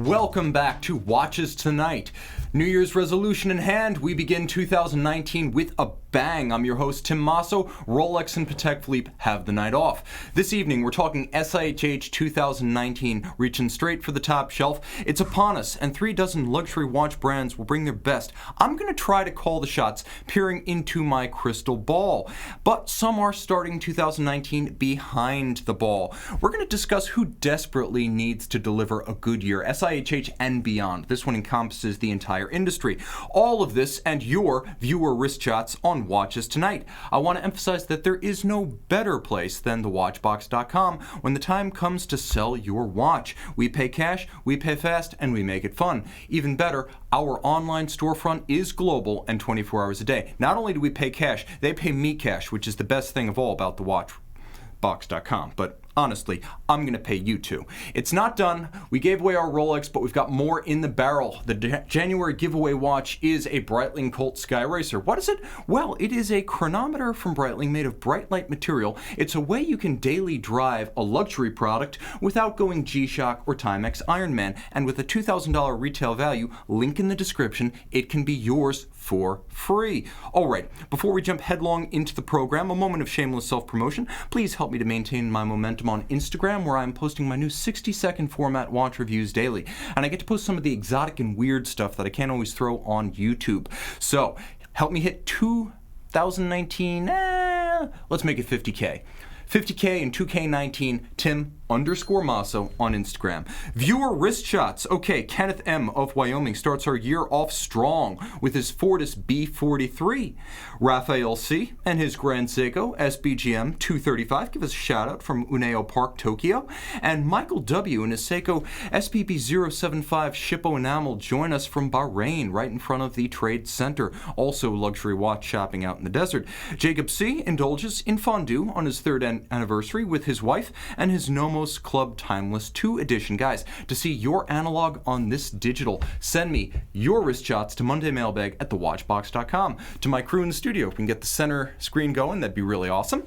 Welcome back to Watches Tonight. New Year's resolution in hand, we begin 2019 with a bang. I'm your host, Tim Mosso. Rolex and Patek Philippe have the night off. This evening, we're talking SIHH 2019, reaching straight for the top shelf. It's upon us, and 36 luxury watch brands will bring their best. I'm going to try to call the shots, peering into my crystal ball. But some are starting 2019 behind the ball. We're going to discuss who desperately needs to deliver a good year, SIHH and beyond. This one encompasses the entire industry. All of this and your viewer wrist shots on Watches Tonight. I want to emphasize that there is no better place than thewatchbox.com when the time comes to sell your watch. We pay cash, we pay fast, and we make it fun. Even better, our online storefront is global and 24 hours a day. Not only do we pay cash, they pay me cash, which is the best thing of all about thewatchbox.com. But honestly, I'm going to pay you too. It's not done. We gave away our Rolex, but we've got more in the barrel. The January giveaway watch is a Breitling Colt Sky Racer. What is it? Well, it is a chronometer from Breitling made of bright light material. It's a way you can daily drive a luxury product without going G-Shock or Timex Ironman. And with a $2,000 retail value, link in the description, it can be yours for free. All right, before we jump headlong into the program, a moment of shameless self-promotion. Please help me to maintain my momentum on Instagram, where I'm posting my new 60-second format watch reviews daily. And I get to post some of the exotic and weird stuff that I can't always throw on YouTube. So help me hit 2019, let's make it 50K. 50K and 2K19, Tim_Mosso on Instagram. Viewer wrist shots. Okay, Kenneth M. of Wyoming starts our year off strong with his Fortis B43. Raphael C. and his Grand Seiko SBGM 235. Give us a shout out from Uneo Park, Tokyo. And Michael W. and his Seiko SPB 075 Shippo Enamel join us from Bahrain, right in front of the Trade Center. Also luxury watch shopping out in the desert. Jacob C. indulges in fondue on his third anniversary with his wife and his Nomos Club Timeless 2 edition. Guys, to see your analog on this digital, send me your wrist shots to mondaymailbag@thewatchbox.com. To my crew in the studio, if we can get the center screen going, that'd be really awesome.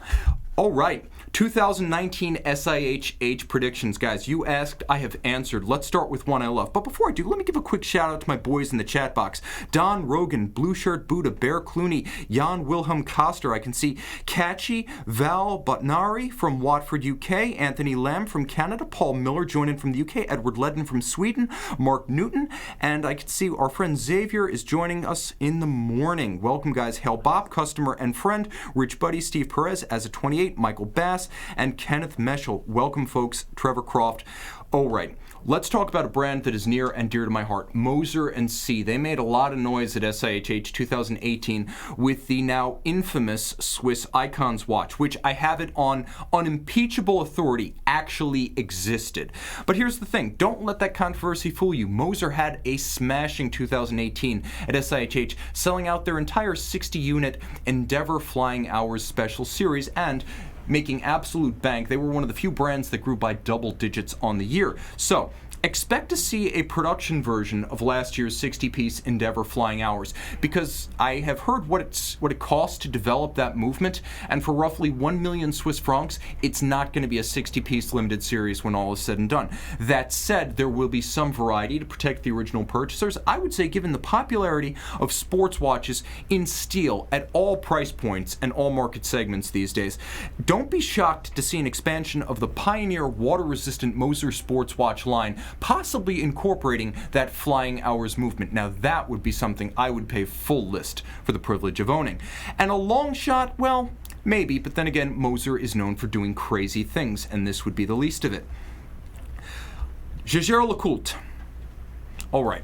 All right, 2019 SIHH predictions. Guys, you asked, I have answered. Let's start with one I love. But before I do, let me give a quick shout out to my boys in the chat box. Don Rogan, Blue Shirt Buddha, Bear Clooney, Jan Wilhelm Koster. I can see Catchy, Val Butnari from Watford, UK, Anthony Lamb from Canada, Paul Miller joining from the UK, Edward Ledden from Sweden, Mark Newton, and I can see our friend Xavier is joining us in the morning. Welcome, guys. Hail Bob, customer and friend, Rich Buddy, Steve Perez as a 28, Michael Bass, and Kenneth Meschel. Welcome, folks. Trevor Croft. All right, let's talk about a brand that is near and dear to my heart, Moser Cie. They made a lot of noise at SIHH 2018 with the now infamous Swiss Icons watch, which I have it on unimpeachable authority actually existed. But here's the thing, don't let that controversy fool you. Moser had a smashing 2018 at SIHH, selling out their entire 60-unit Endeavour Flying Hours Special Series and making absolute bank. They were one of the few brands that grew by double digits on the year. So expect to see a production version of last year's 60-piece Endeavour Flying Hours, because I have heard what it costs to develop that movement, and for roughly 1 million Swiss francs, it's not going to be a 60-piece limited series when all is said and done. That said, there will be some variety to protect the original purchasers. I would say, given the popularity of sports watches in steel at all price points and all market segments these days, don't be shocked to see an expansion of the Pioneer water-resistant Moser sports watch line, possibly incorporating that flying hours movement. Now that would be something I would pay full list for the privilege of owning. And a long shot, well, maybe, but then again, Moser is known for doing crazy things, and this would be the least of it. Jaeger-LeCoultre. All right.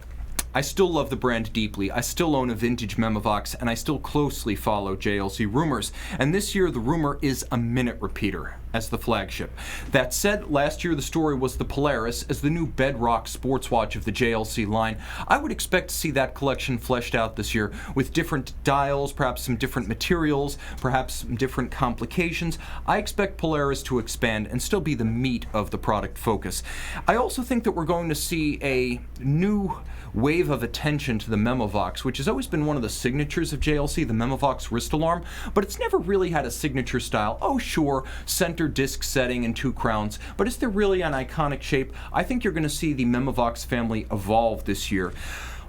I still love the brand deeply. I still own a vintage Memovox, and I still closely follow JLC rumors. And this year, the rumor is a minute repeater as the flagship. That said, last year the story was the Polaris as the new bedrock sports watch of the JLC line. I would expect to see that collection fleshed out this year with different dials, perhaps some different materials, perhaps some different complications. I expect Polaris to expand and still be the meat of the product focus. I also think that we're going to see a new wave of attention to the Memovox, which has always been one of the signatures of JLC, the Memovox wrist alarm, but it's never really had a signature style. Oh sure, center center disc setting and 2 crowns, but is there really an iconic shape? I think you're going to see the Memovox family evolve this year.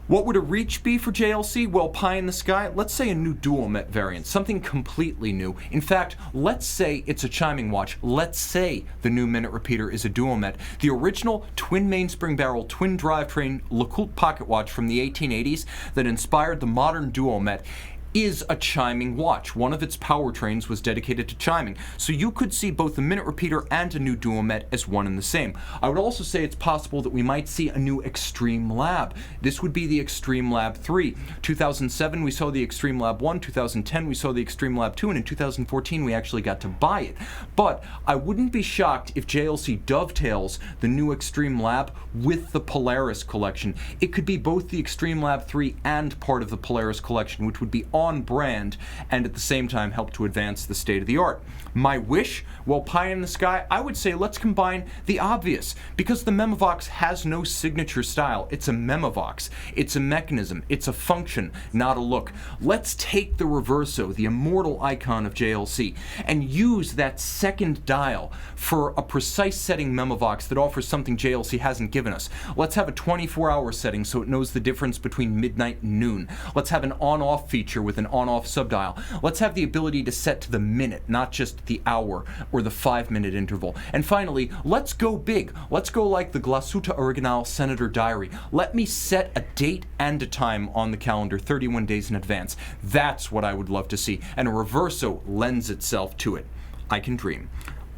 What would a reach be for JLC? Well, pie in the sky, let's say a new dual met variant, something completely new. In fact, let's say it's a chiming watch. Let's say the new minute repeater is a dual met. The original twin mainspring barrel, twin drivetrain Lecoultre pocket watch from the 1880s that inspired the modern dual met is a chiming watch. One of its powertrains was dedicated to chiming. So you could see both the minute repeater and a new dual met as one and the same. I would also say it's possible that we might see a new Extreme Lab. This would be the Extreme Lab 3. 2007 we saw the Extreme Lab 1, 2010 we saw the Extreme Lab 2, and in 2014 we actually got to buy it. But I wouldn't be shocked if JLC dovetails the new Extreme Lab with the Polaris collection. It could be both the Extreme Lab 3 and part of the Polaris collection, which would be on brand and at the same time help to advance the state of the art. My wish? Well, pie in the sky, I would say let's combine the obvious, because the Memovox has no signature style. It's a Memovox. It's a mechanism. It's a function, not a look. Let's take the Reverso, the immortal icon of JLC, and use that second dial for a precise setting Memovox that offers something JLC hasn't given us. Let's have a 24-hour setting so it knows the difference between midnight and noon. Let's have an on-off feature with an on-off subdial. Let's have the ability to set to the minute, not just the hour or the 5-minute interval. And finally, let's go big. Let's go like the Glasuta Original Senator Diary. Let me set a date and a time on the calendar 31 days in advance. That's what I would love to see, and a Reverso lends itself to it. I can dream.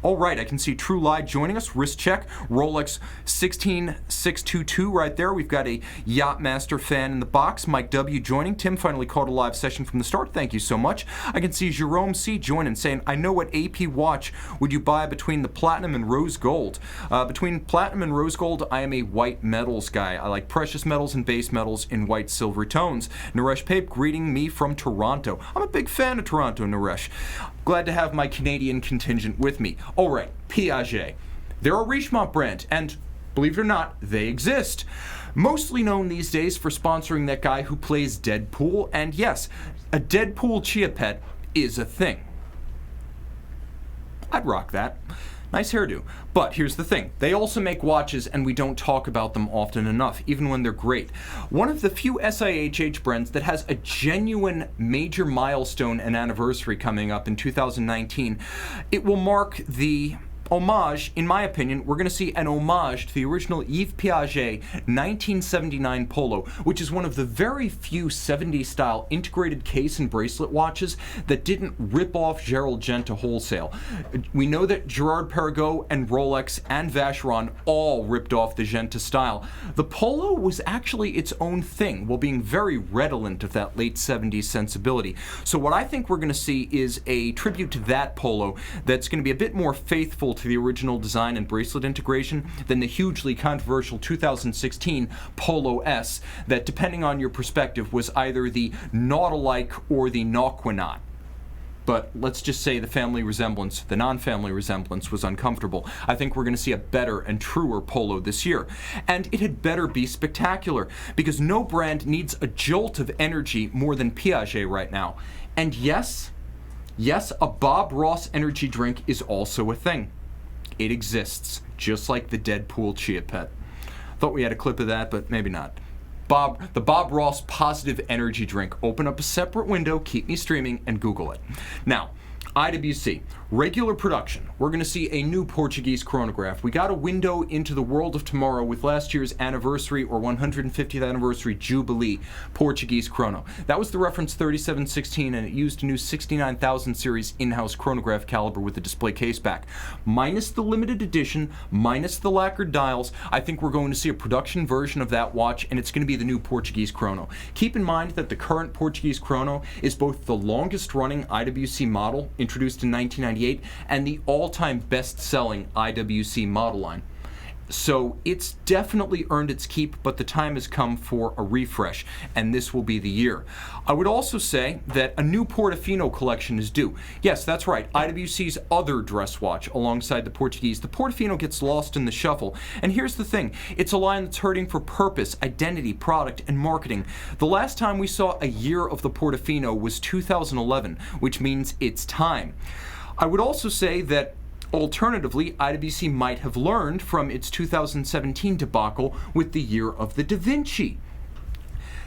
All right, I can see True Lie joining us. Wrist check, Rolex 16622 right there. We've got a Yachtmaster fan in the box. Mike W. joining. Tim finally caught a live session from the start. Thank you so much. I can see Jerome C. joining, saying, I know what AP watch would you buy between the platinum and rose gold. Between platinum and rose gold, I am a white metals guy. I like precious metals and base metals in white silvery tones. Naresh Pape greeting me from Toronto. I'm a big fan of Toronto, Naresh. Glad to have my Canadian contingent with me. All right, Piaget. They're a Richemont brand, and believe it or not, they exist. Mostly known these days for sponsoring that guy who plays Deadpool, and yes, a Deadpool chia pet is a thing. I'd rock that. Nice hairdo. But here's the thing. They also make watches, and we don't talk about them often enough, even when they're great. One of the few SIHH brands that has a genuine major milestone and anniversary coming up in 2019. It will mark the homage, in my opinion, we're going to see an homage to the original Yves Piaget 1979 Polo, which is one of the very few 70s style integrated case and bracelet watches that didn't rip off Gerald Genta wholesale. We know that Gerard Perregaux and Rolex and Vacheron all ripped off the Genta style. The Polo was actually its own thing, while being very redolent of that late 70s sensibility. So what I think we're going to see is a tribute to that Polo that's going to be a bit more faithful to the original design and bracelet integration than the hugely controversial 2016 Polo S that, depending on your perspective, was either the Nautilike or the Nauquinaut. But let's just say the family resemblance, the non-family resemblance, was uncomfortable. I think we're going to see a better and truer Polo this year. And it had better be spectacular, because no brand needs a jolt of energy more than Piaget right now. And yes, a Bob Ross energy drink is also a thing. It exists, just like the Deadpool chia pet. Thought we had a clip of that, but maybe not. The Bob Ross positive energy drink. Open up a separate window, keep me streaming, and Google it. Now, IWC, regular production. We're going to see a new Portuguese chronograph. We got a window into the world of tomorrow with last year's anniversary or 150th anniversary Jubilee Portuguese chrono. That was the reference 3716, and it used a new 69,000 series in-house chronograph caliber with the display case back. Minus the limited edition, minus the lacquered dials, I think we're going to see a production version of that watch, and it's going to be the new Portuguese chrono. Keep in mind that the current Portuguese chrono is both the longest running IWC model, introduced in 1998, and the all-time best-selling IWC model line. So it's definitely earned its keep, but the time has come for a refresh, and this will be the year. I would also say that a new Portofino collection is due. Yes, that's right, IWC's other dress watch alongside the Portuguese. The Portofino gets lost in the shuffle, and here's the thing. It's a line that's hurting for purpose, identity, product, and marketing. The last time we saw a year of the Portofino was 2011, which means it's time. I would also say that Alternatively, IWC might have learned from its 2017 debacle with the year of the Da Vinci.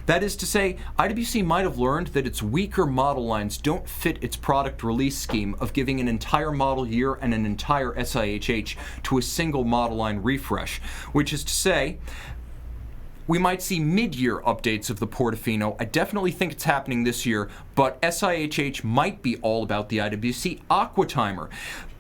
That is to say, IWC might have learned that its weaker model lines don't fit its product release scheme of giving an entire model year and an entire SIHH to a single model line refresh, which is to say, we might see mid-year updates of the Portofino. I definitely think it's happening this year, but SIHH might be all about the IWC Aqua Timer.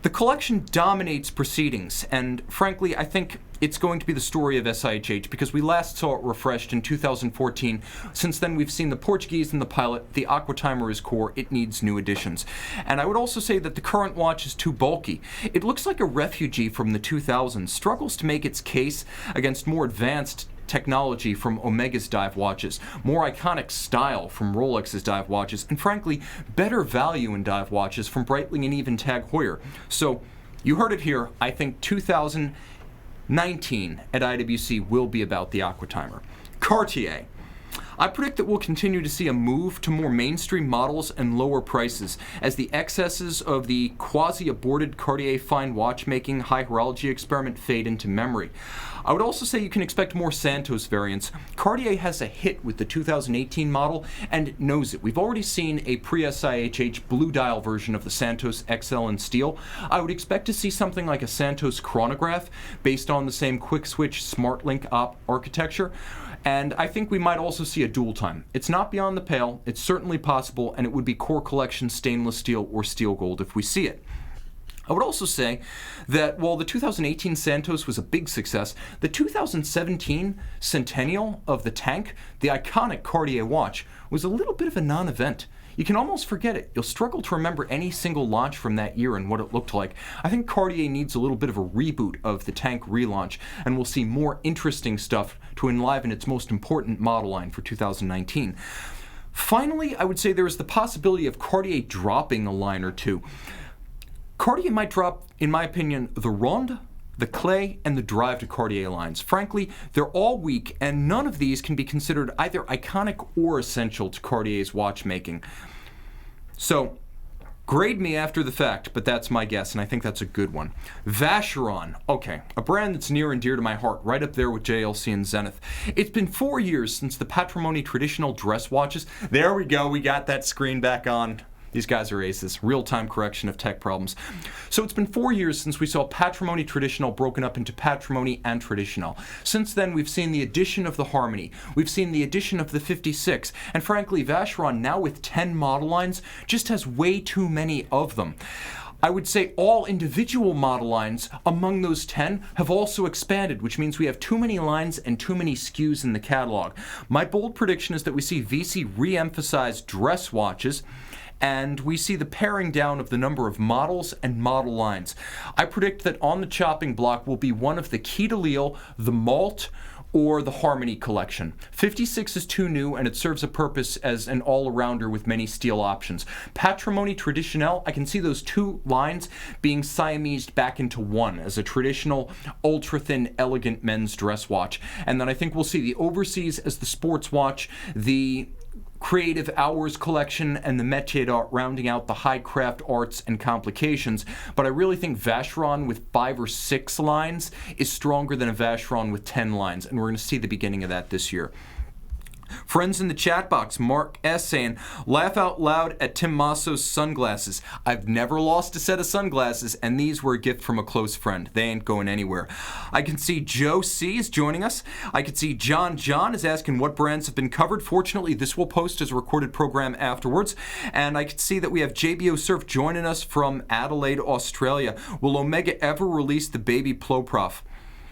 The collection dominates proceedings, and frankly, I think it's going to be the story of SIHH because we last saw it refreshed in 2014. Since then, we've seen the Portuguese and the Pilot. The Aqua Timer is core. It needs new additions. And I would also say that the current watch is too bulky. It looks like a refugee from the 2000s, struggles to make its case against more advanced technology from Omega's dive watches, more iconic style from Rolex's dive watches, and frankly, better value in dive watches from Breitling and even Tag Heuer. So, you heard it here. I think 2019 at IWC will be about the Aqua Timer. Cartier. I predict that we'll continue to see a move to more mainstream models and lower prices as the excesses of the quasi-aborted Cartier fine watchmaking high horology experiment fade into memory. I would also say you can expect more Santos variants. Cartier has a hit with the 2018 model and knows it. We've already seen a pre-SIHH blue dial version of the Santos XL in steel. I would expect to see something like a Santos chronograph based on the same quick switch smart link architecture. And I think we might also see a dual time. It's not beyond the pale, it's certainly possible, and it would be core collection stainless steel or steel gold if we see it. I would also say that while the 2018 Santos was a big success, the 2017 centennial of the tank, the iconic Cartier watch, was a little bit of a non-event. You can almost forget it. You'll struggle to remember any single launch from that year and what it looked like. I think Cartier needs a little bit of a reboot of the tank relaunch, and we'll see more interesting stuff to enliven its most important model line for 2019. Finally, I would say there is the possibility of Cartier dropping a line or two. Cartier might drop, in my opinion, the Ronde, the Clay, and the Drive to Cartier lines. Frankly, they're all weak, and none of these can be considered either iconic or essential to Cartier's watchmaking. So, grade me after the fact, but that's my guess, and I think that's a good one. Vacheron. Okay, a brand that's near and dear to my heart, right up there with JLC and Zenith. It's been 4 years since the Patrimony traditional dress watches. There we go, we got that screen back on. These guys are aces. Real-time correction of tech problems. So it's been 4 years since we saw Patrimony Traditional broken up into Patrimony and Traditional. Since then, we've seen the addition of the Harmony. We've seen the addition of the 56. And frankly, Vacheron, now with 10 model lines, just has way too many of them. I would say all individual model lines among those 10 have also expanded, which means we have too many lines and too many SKUs in the catalog. My bold prediction is that we see VC re-emphasize dress watches, and we see the paring down of the number of models and model lines. I predict that on the chopping block will be one of the Key de Lille, the Malt, or the Harmony collection. 56 is too new, and it serves a purpose as an all-arounder with many steel options. Patrimony Traditionnel, I can see those two lines being Siamesed back into one as a traditional, ultra-thin, elegant men's dress watch. And then I think we'll see the Overseas as the sports watch, the Creative Hours collection, and the Métier d'Art rounding out the high craft arts and complications. But I really think Vacheron with 5 or 6 lines is stronger than a Vacheron with 10 lines, and we're going to see the beginning of that this year. Friends in the chat box, Mark S. saying, laugh out loud at Tim Mosso's sunglasses. I've never lost a set of sunglasses, and these were a gift from a close friend. They ain't going anywhere. I can see Joe C. is joining us. I can see John is asking what brands have been covered. Fortunately, this will post as a recorded program afterwards. And I can see that we have JBO Surf joining us from Adelaide, Australia. Will Omega ever release the baby Ploprof?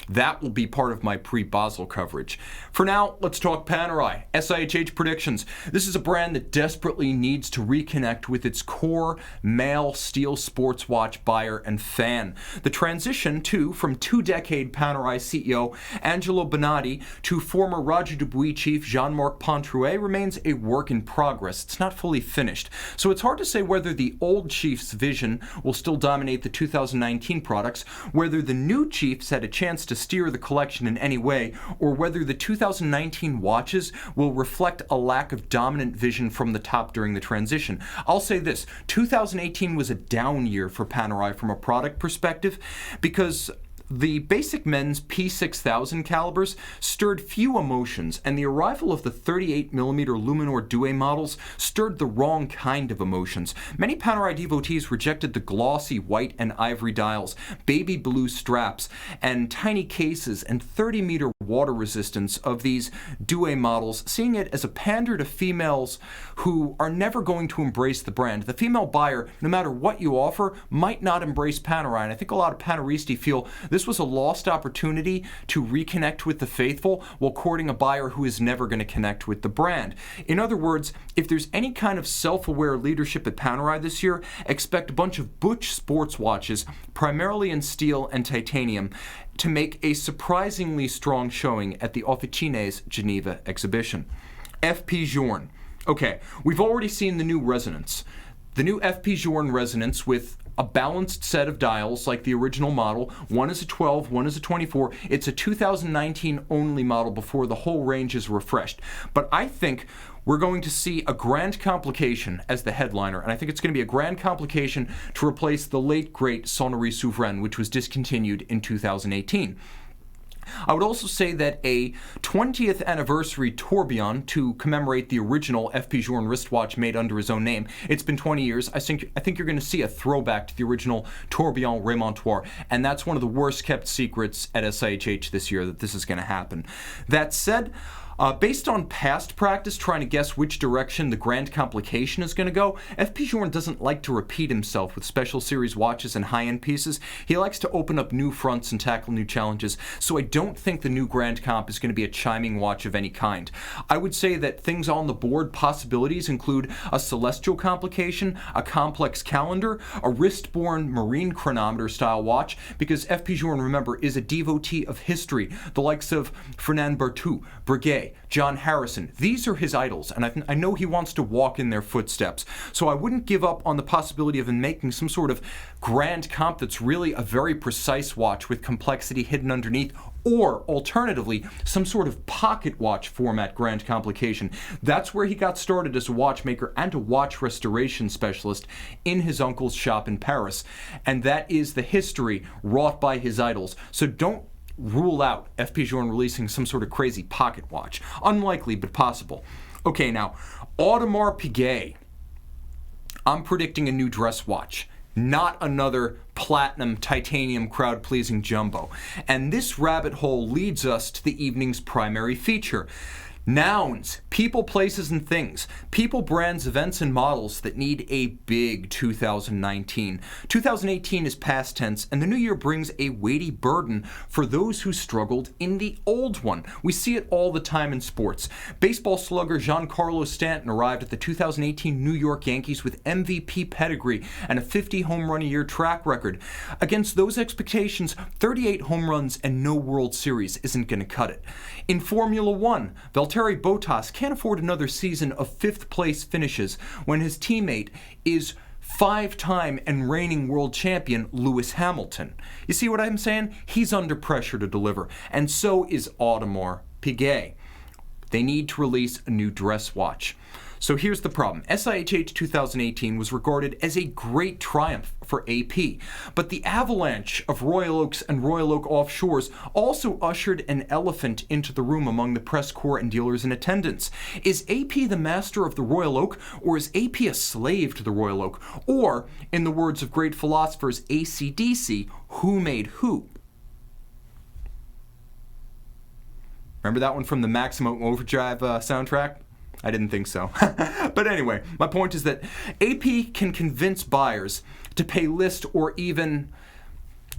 That will be part of my pre-Basel coverage. For now, let's talk Panerai. SIHH predictions. This is a brand that desperately needs to reconnect with its core male steel sports watch buyer and fan. The transition from 2-decade Panerai CEO Angelo Bonatti to former Roger Dubuis chief Jean-Marc Pontruet remains a work in progress. It's not fully finished. So it's hard to say whether the old chief's vision will still dominate the 2019 products, whether the new chiefs had a chance to steer the collection in any way, or whether the 2019 watches will reflect a lack of dominant vision from the top during the transition. I'll say this, 2018 was a down year for Panerai from a product perspective because the basic men's P6000 calibers stirred few emotions, and the arrival of the 38mm Luminor Due models stirred the wrong kind of emotions. Many Panerai devotees rejected the glossy white and ivory dials, baby blue straps, and tiny cases and 30-meter water resistance of these Due models, seeing it as a pander to females who are never going to embrace the brand. The female buyer, no matter what you offer, might not embrace Panerai, and I think a lot of Paneristi feel this was a lost opportunity to reconnect with the faithful while courting a buyer who is never going to connect with the brand. In other words, if there's any kind of self-aware leadership at Panerai this year, expect a bunch of butch sports watches, primarily in steel and titanium, to make a surprisingly strong showing at the Officines Geneva exhibition. FP Journe. Okay, we've already seen the new Resonance. The new FP Journe Resonance with a balanced set of dials like the original model. One is a 12, one is a 24. It's a 2019 only model before the whole range is refreshed. But I think we're going to see a grand complication as the headliner, and I think it's going to be a grand complication to replace the late great Sonnerie Souveraine, which was discontinued in 2018. I would also say that a 20th anniversary tourbillon to commemorate the original FP Journe wristwatch made under his own name. It's been 20 years. I think you're going to see a throwback to the original tourbillon remontoir, and that's one of the worst kept secrets at SIHH this year, that this is going to happen. That said, based on past practice trying to guess which direction the grand complication is going to go, FP Journe doesn't like to repeat himself with special series watches and high-end pieces. He likes to open up new fronts and tackle new challenges, so I don't think the new grand comp is going to be a chiming watch of any kind. I would say that things on the board possibilities include a celestial complication, a complex calendar, a wrist-borne marine chronometer style watch, because FP Journe, remember, is a devotee of history, the likes of Fernand Berthoud, Breguet, John Harrison. These are his idols, and I know he wants to walk in their footsteps. So I wouldn't give up on the possibility of him making some sort of grand comp that's really a very precise watch with complexity hidden underneath, or alternatively, some sort of pocket watch format grand complication. That's where he got started as a watchmaker and a watch restoration specialist in his uncle's shop in Paris, and that is the history wrought by his idols. So don't rule out FP Journe releasing some sort of crazy pocket watch. Unlikely, but possible. Okay, now, Audemars Piguet. I'm predicting a new dress watch, not another platinum titanium crowd-pleasing jumbo. And this rabbit hole leads us to the evening's primary feature. Nouns, people, places, and things. People, brands, events, and models that need a big 2019. 2018 is past tense, and the new year brings a weighty burden for those who struggled in the old one. We see it all the time in sports. Baseball slugger Giancarlo Stanton arrived at the 2018 New York Yankees with MVP pedigree and a 50 home run a year track record. Against those expectations, 38 home runs and no World Series isn't going to cut it. In Formula One, Valtteri Bottas can't afford another season of fifth-place finishes when his teammate is five-time and reigning world champion Lewis Hamilton. You see what I'm saying? He's under pressure to deliver, and so is Audemars Piguet. They need to release a new dress watch. So here's the problem. SIHH 2018 was regarded as a great triumph for AP, but the avalanche of Royal Oaks and Royal Oak offshores also ushered an elephant into the room among the press corps and dealers in attendance. Is AP the master of the Royal Oak, or is AP a slave to the Royal Oak? Or, in the words of great philosophers AC/DC, who made who? Remember that one from the Maximum Overdrive soundtrack? I didn't think so. But anyway, my point is that AP can convince buyers to pay list or even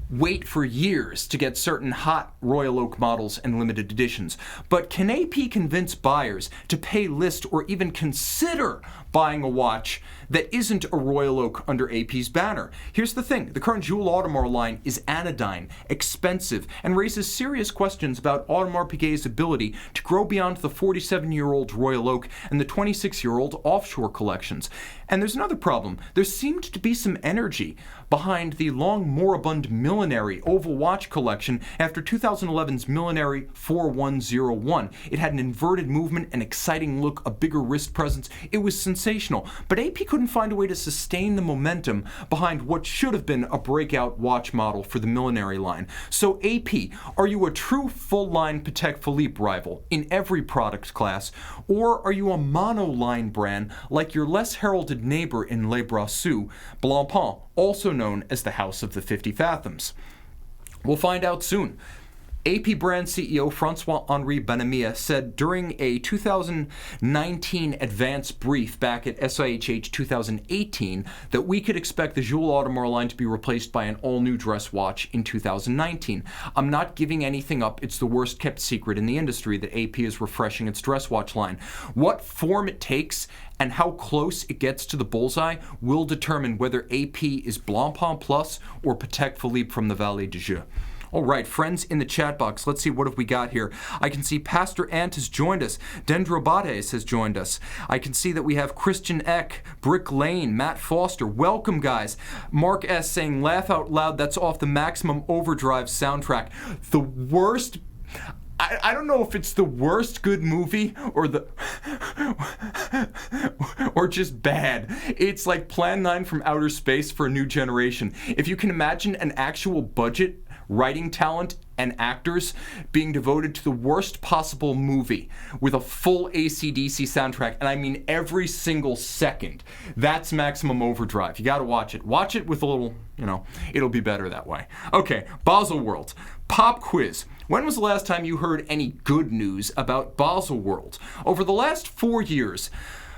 wait for years to get certain hot Royal Oak models and limited editions. But can AP convince buyers to pay list or even consider buying a watch that isn't a Royal Oak under AP's banner? Here's the thing. The current Jewel Audemars line is anodyne, expensive, and raises serious questions about Audemars Piguet's ability to grow beyond the 47-year-old Royal Oak and the 26-year-old offshore collections. And there's another problem. There seemed to be some energy behind the long moribund Mille Millenary oval watch collection after 2011's Millenary 4101. It had an inverted movement, an exciting look, a bigger wrist presence. It was sensational, but AP couldn't find a way to sustain the momentum behind what should have been a breakout watch model for the Millenary line. So AP, are you a true full-line Patek Philippe rival in every product class, or are you a mono-line brand like your less heralded neighbor in Les Brasseux, Blancpain, also known as the House of the 50 Fathoms? We'll find out soon. AP brand CEO Francois-Henri Benamia said during a 2019 advance brief back at SIHH 2018 that we could expect the Jules Audemars line to be replaced by an all-new dress watch in 2019. I'm not giving anything up. It's the worst kept secret in the industry that AP is refreshing its dress watch line. What form it takes and how close it gets to the bullseye will determine whether AP is Blancpain Plus or Patek Philippe from the Vallée de Joux. All right, friends in the chat box, let's see what have we got here. I can see Pastor Ant has joined us. Dendrobates has joined us. I can see that we have Christian Eck, Brick Lane, Matt Foster. Welcome, guys. Mark S. saying, laugh out loud, that's off the Maximum Overdrive soundtrack. The worst... I don't know if it's the worst good movie or or just bad. It's like Plan 9 from outer space for a new generation. If you can imagine an actual budget, writing talent, and actors being devoted to the worst possible movie with a full AC/DC soundtrack, and I mean every single second, that's Maximum Overdrive. You gotta watch it. Watch it with a little, it'll be better that way. Okay, Baselworld. Pop quiz. When was the last time you heard any good news about Baselworld? Over the last 4 years,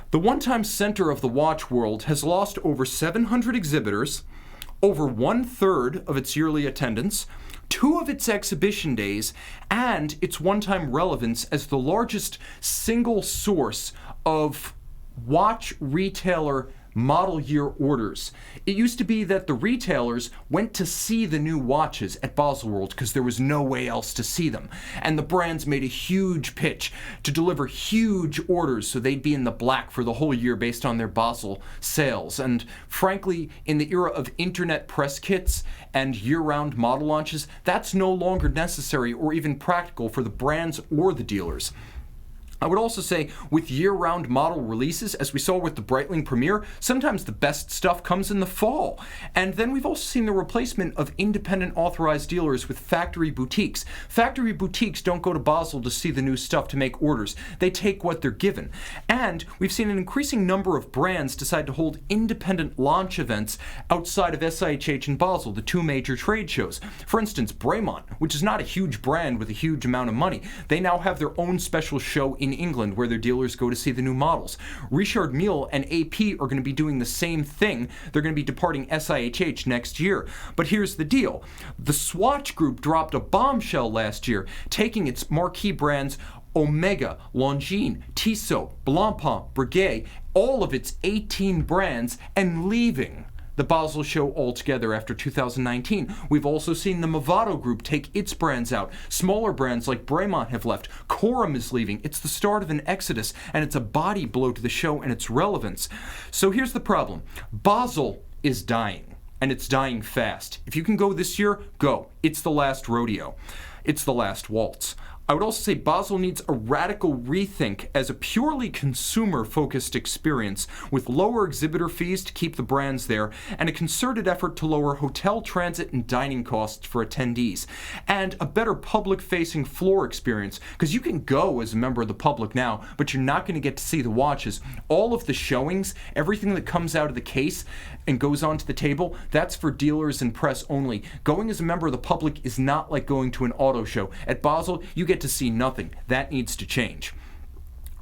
the one-time center of the watch world has lost over 700 exhibitors, over 1/3 of its yearly attendance, 2 of its exhibition days, and its one-time relevance as the largest single source of watch retailer model year orders. It used to be that the retailers went to see the new watches at Baselworld because there was no way else to see them. And the brands made a huge pitch to deliver huge orders so they'd be in the black for the whole year based on their Basel sales. And frankly, in the era of internet press kits and year-round model launches, that's no longer necessary or even practical for the brands or the dealers. I would also say with year-round model releases, as we saw with the Breitling premiere, sometimes the best stuff comes in the fall. And then we've also seen the replacement of independent authorized dealers with factory boutiques. Factory boutiques don't go to Basel to see the new stuff to make orders. They take what they're given. And we've seen an increasing number of brands decide to hold independent launch events outside of SIHH and Basel, the 2 major trade shows. For instance, Bremont, which is not a huge brand with a huge amount of money, they now have their own special show in England where their dealers go to see the new models. Richard Mille and AP are going to be doing the same thing. They're going to be departing SIHH next year. But here's the deal. The Swatch Group dropped a bombshell last year, taking its marquee brands Omega, Longines, Tissot, Blancpain, Breguet, all of its 18 brands, and leaving the Basel show altogether after 2019. We've also seen the Movado Group take its brands out. Smaller brands like Bremont have left. Corum is leaving. It's the start of an exodus, and it's a body blow to the show and its relevance. So here's the problem. Basel is dying, and it's dying fast. If you can go this year, go. It's the last rodeo. It's the last waltz. I would also say Basel needs a radical rethink as a purely consumer-focused experience with lower exhibitor fees to keep the brands there and a concerted effort to lower hotel, transit, and dining costs for attendees, and a better public-facing floor experience because you can go as a member of the public now, but you're not going to get to see the watches. All of the showings, everything that comes out of the case and goes onto the table, that's for dealers and press only. Going as a member of the public is not like going to an auto show. At Basel, you get to see nothing. That needs to change.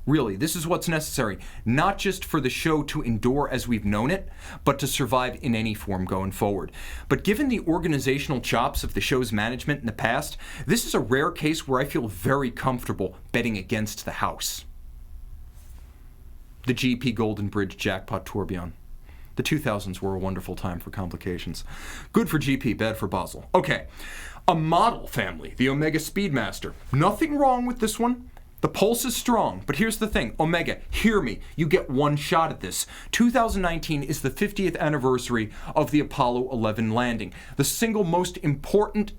Really, this is what's necessary, not just for the show to endure as we've known it, but to survive in any form going forward. But given the organizational chops of the show's management in the past, this is a rare case where I feel very comfortable betting against the house. The GP Golden Bridge Jackpot Tourbillon. The 2000s were a wonderful time for complications. Good for GP, bad for Basel. Okay, a model family, the Omega Speedmaster. Nothing wrong with this one. The pulse is strong, but here's the thing. Omega, hear me. You get one shot at this. 2019 is the 50th anniversary of the Apollo 11 landing, the single most important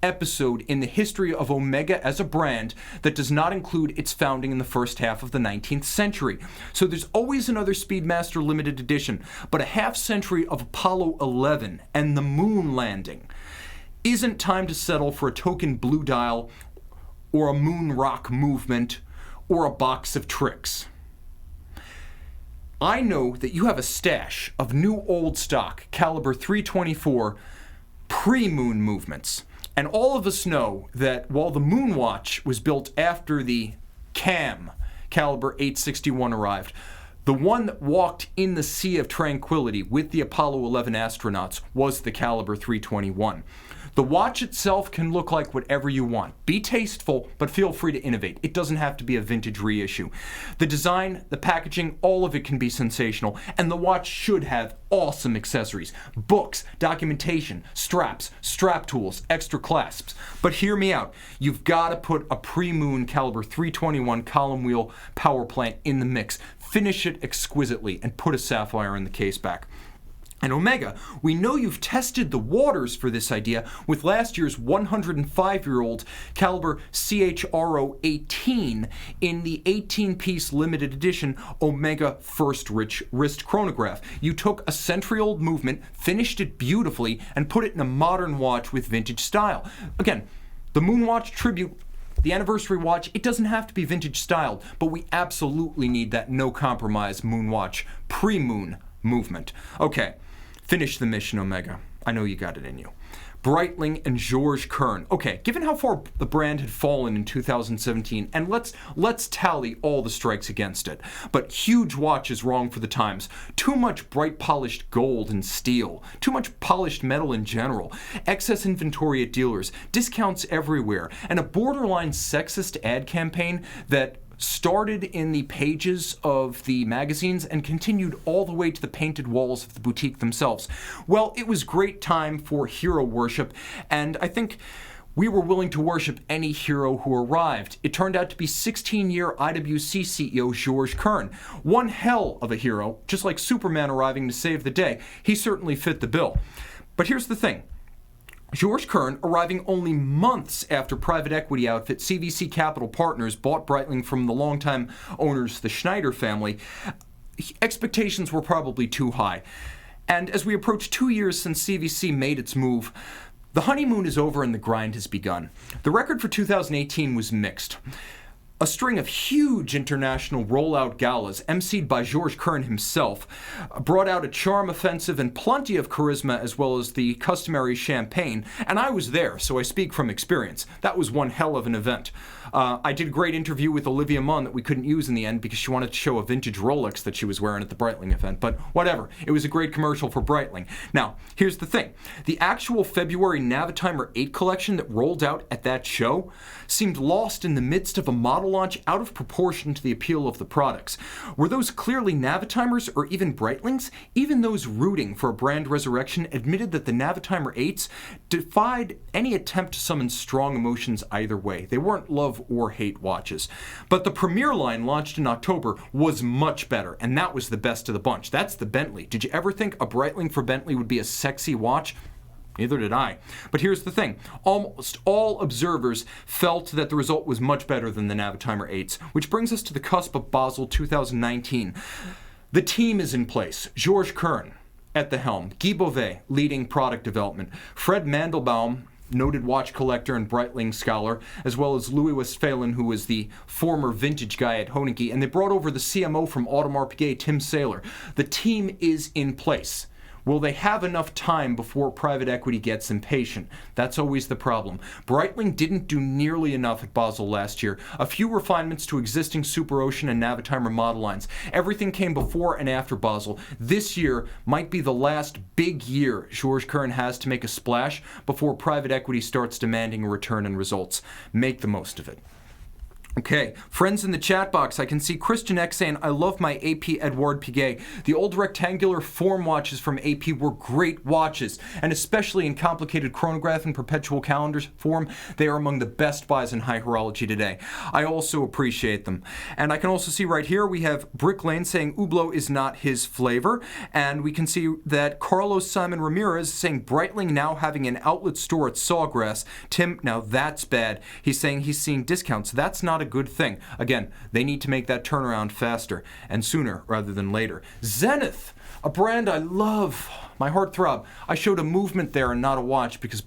episode in the history of Omega as a brand that does not include its founding in the first half of the 19th century. So there's always another Speedmaster limited edition, but a half century of Apollo 11 and the moon landing isn't time to settle for a token blue dial or a moon rock movement or a box of tricks. I know that you have a stash of new old stock caliber 324 pre-moon movements. And all of us know that while the moon watch was built after the CAM caliber 861 arrived, the one that walked in the Sea of Tranquility with the Apollo 11 astronauts was the caliber 321. The watch itself can look like whatever you want. Be tasteful, but feel free to innovate. It doesn't have to be a vintage reissue. The design, the packaging, all of it can be sensational, and the watch should have awesome accessories. Books, documentation, straps, strap tools, extra clasps. But hear me out. You've got to put a pre-moon caliber 321 column wheel power plant in the mix. Finish it exquisitely and put a sapphire in the case back. And Omega, we know you've tested the waters for this idea with last year's 105-year-old caliber CHRO 18 in the 18-piece limited edition Omega First Wrist chronograph. You took a century-old movement, finished it beautifully, and put it in a modern watch with vintage style. Again, the Moonwatch Tribute, the anniversary watch, it doesn't have to be vintage styled, but we absolutely need that no-compromise Moonwatch pre-moon movement. Okay. Finish the mission, Omega. I know you got it in you. Breitling and Journe. Okay, given how far the brand had fallen in 2017, and let's tally all the strikes against it. But huge watches wrong for the times. Too much bright polished gold and steel. Too much polished metal in general. Excess inventory at dealers. Discounts everywhere. And a borderline sexist ad campaign that started in the pages of the magazines and continued all the way to the painted walls of the boutique themselves. Well, it was great time for hero worship, and I think we were willing to worship any hero who arrived. It turned out to be 16-year IWC CEO Journe. One hell of a hero, just like Superman arriving to save the day. He certainly fit the bill. But here's the thing. Journe arriving only months after private equity outfit CVC Capital Partners bought Breitling from the longtime owners, the Schneider family. Expectations were probably too high. And as we approach 2 years since CVC made its move, the honeymoon is over and the grind has begun. The record for 2018 was mixed. A string of huge international rollout galas, emceed by Journe himself, brought out a charm offensive and plenty of charisma as well as the customary champagne, and I was there, so I speak from experience. That was one hell of an event. I did a great interview with Olivia Munn that we couldn't use in the end because she wanted to show a vintage Rolex that she was wearing at the Breitling event, but whatever. It was a great commercial for Breitling. Now, here's the thing. The actual February Navitimer 8 collection that rolled out at that show seemed lost in the midst of a model launch out of proportion to the appeal of the products. Were those clearly Navitimers or even Breitlings? Even those rooting for a brand resurrection admitted that the Navitimer 8s defied any attempt to summon strong emotions either way. They weren't love or hate watches. But the Premier line launched in October was much better, and that was the best of the bunch. That's the Bentley. Did you ever think a Breitling for Bentley would be a sexy watch? Neither did I. But here's the thing. Almost all observers felt that the result was much better than the Navitimer 8s, which brings us to the cusp of Basel 2019. The team is in place. Journe at the helm. Guy Beauvais leading product development. Fred Mandelbaum, noted watch collector and Breitling scholar, as well as Louis Westphalen, who was the former vintage guy at Honecker, and they brought over the CMO from Audemars Piguet, Tim Saylor. The team is in place. Will they have enough time before private equity gets impatient? That's always the problem. Breitling didn't do nearly enough at Basel last year. A few refinements to existing Super Ocean and Navitimer model lines. Everything came before and after Basel. This year might be the last big year Journe has to make a splash before private equity starts demanding a return in results. Make the most of it. Okay, friends in the chat box, I can see Christian X saying, I love my AP Audemars Piguet. The old rectangular form watches from AP were great watches, and especially in complicated chronograph and perpetual calendars form, they are among the best buys in high horology today. I also appreciate them. And I can also see right here, we have Brick Lane saying Hublot is not his flavor, and we can see that Carlos Simon Ramirez saying Breitling now having an outlet store at Sawgrass. Tim, now that's bad. He's saying he's seeing discounts. That's not a good thing. Again, they need to make that turnaround faster and sooner rather than later. Zenith, a brand I love. My heart throb. I showed a movement there and not a watch because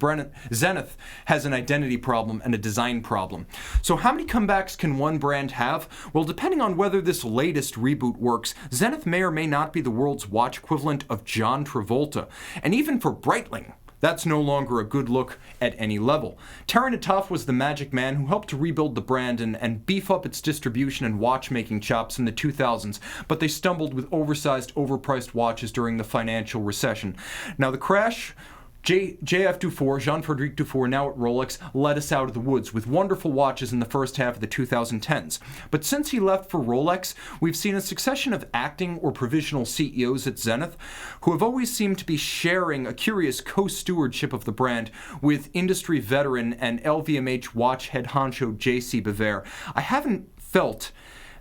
Zenith has an identity problem and a design problem. So how many comebacks can one brand have? Well, depending on whether this latest reboot works, Zenith may or may not be the world's watch equivalent of John Travolta. And even for Breitling, that's no longer a good look at any level. Terry Nataf was the magic man who helped to rebuild the brand and beef up its distribution and watchmaking chops in the 2000s, but they stumbled with oversized, overpriced watches during the financial recession. Now the crash, JF Dufour, Jean-Frédéric Dufour, now at Rolex, led us out of the woods with wonderful watches in the first half of the 2010s. But since he left for Rolex, we've seen a succession of acting or provisional CEOs at Zenith who have always seemed to be sharing a curious co-stewardship of the brand with industry veteran and LVMH watch head honcho J.C. Bever. I haven't felt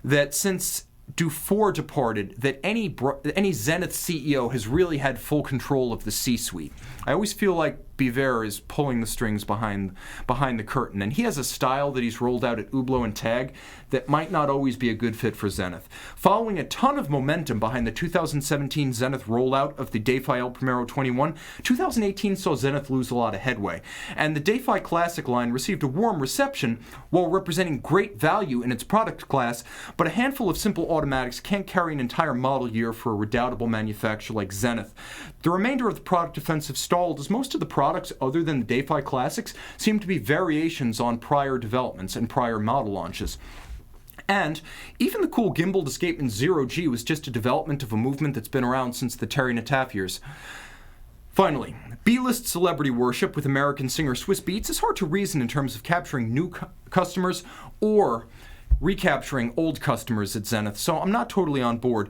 that since Dufour departed, that any Zenith CEO has really had full control of the C-suite. I always feel like Bever is pulling the strings behind the curtain, and he has a style that he's rolled out at Hublot and Tag that might not always be a good fit for Zenith. Following a ton of momentum behind the 2017 Zenith rollout of the Defy El Primero 21, 2018 saw Zenith lose a lot of headway, and the Defy Classic line received a warm reception while representing great value in its product class, but a handful of simple automatics can't carry an entire model year for a redoubtable manufacturer like Zenith. The remainder of the product offensive stalled as most of the products other than the Defy Classics seem to be variations on prior developments and prior model launches. And even the cool gimbaled Escapement 0G was just a development of a movement that's been around since the Terry Nataf years. Finally, B-list celebrity worship with American singer Swiss Beats is hard to reason in terms of capturing new customers or recapturing old customers at Zenith, so I'm not totally on board.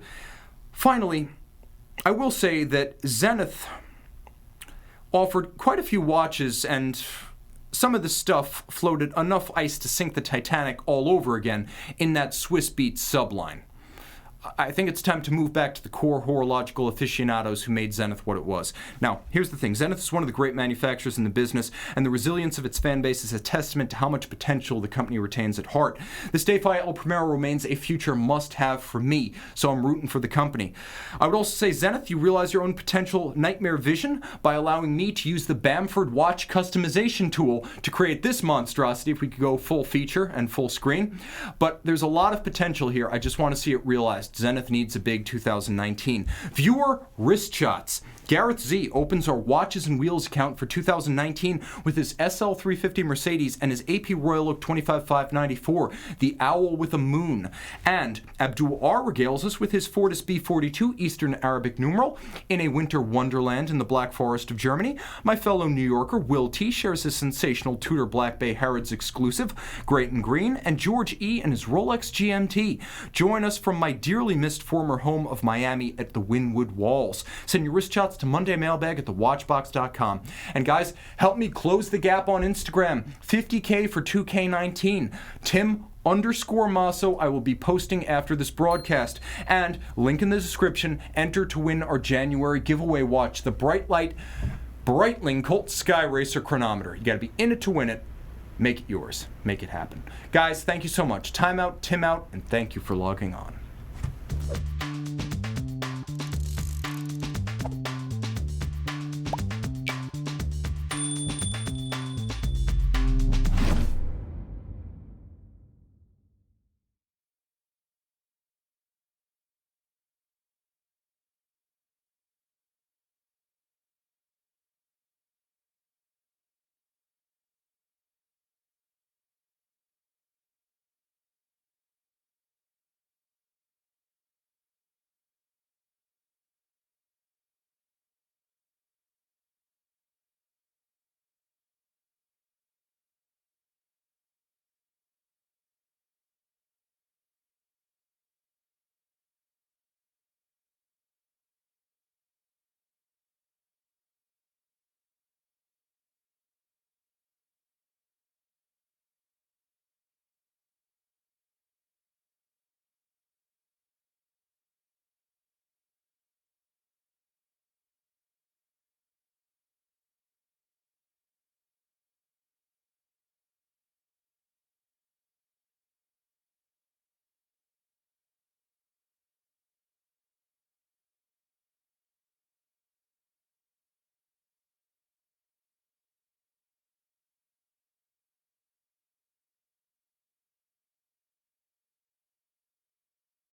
Finally, I will say that Zenith offered quite a few watches, and some of the stuff floated enough ice to sink the Titanic all over again in that Swiss Beats subline. I think it's time to move back to the core horological aficionados who made Zenith what it was. Now, here's the thing. Zenith is one of the great manufacturers in the business, and the resilience of its fan base is a testament to how much potential the company retains at heart. This Defy El Primero remains a future must-have for me, so I'm rooting for the company. I would also say, Zenith, you realize your own potential nightmare vision by allowing me to use the Bamford watch customization tool to create this monstrosity if we could go full feature and full screen. But there's a lot of potential here. I just want to see it realized. Zenith needs a big 2019. Viewer wrist shots. Gareth Z opens our Watches and Wheels account for 2019 with his SL350 Mercedes and his AP Royal Oak 25594, the Owl with a Moon. And Abdul R regales us with his Fortis B42 Eastern Arabic numeral in a winter wonderland in the Black Forest of Germany. My fellow New Yorker Will T shares his sensational Tudor Black Bay Harrods exclusive, Great and Green, and George E and his Rolex GMT. Join us from my dearly missed former home of Miami at the Wynwood Walls. Send your wrist shots to mondaymailbag at thewatchbox.com. And guys, help me close the gap on Instagram. 50K for 2K19. Tim_Mosso I will be posting after this broadcast. And link in the description, enter to win our January giveaway watch, the Breitling Colt Sky Racer chronometer. You gotta be in it to win it. Make it yours. Make it happen. Guys, thank you so much. Time out, Tim out, and thank you for logging on.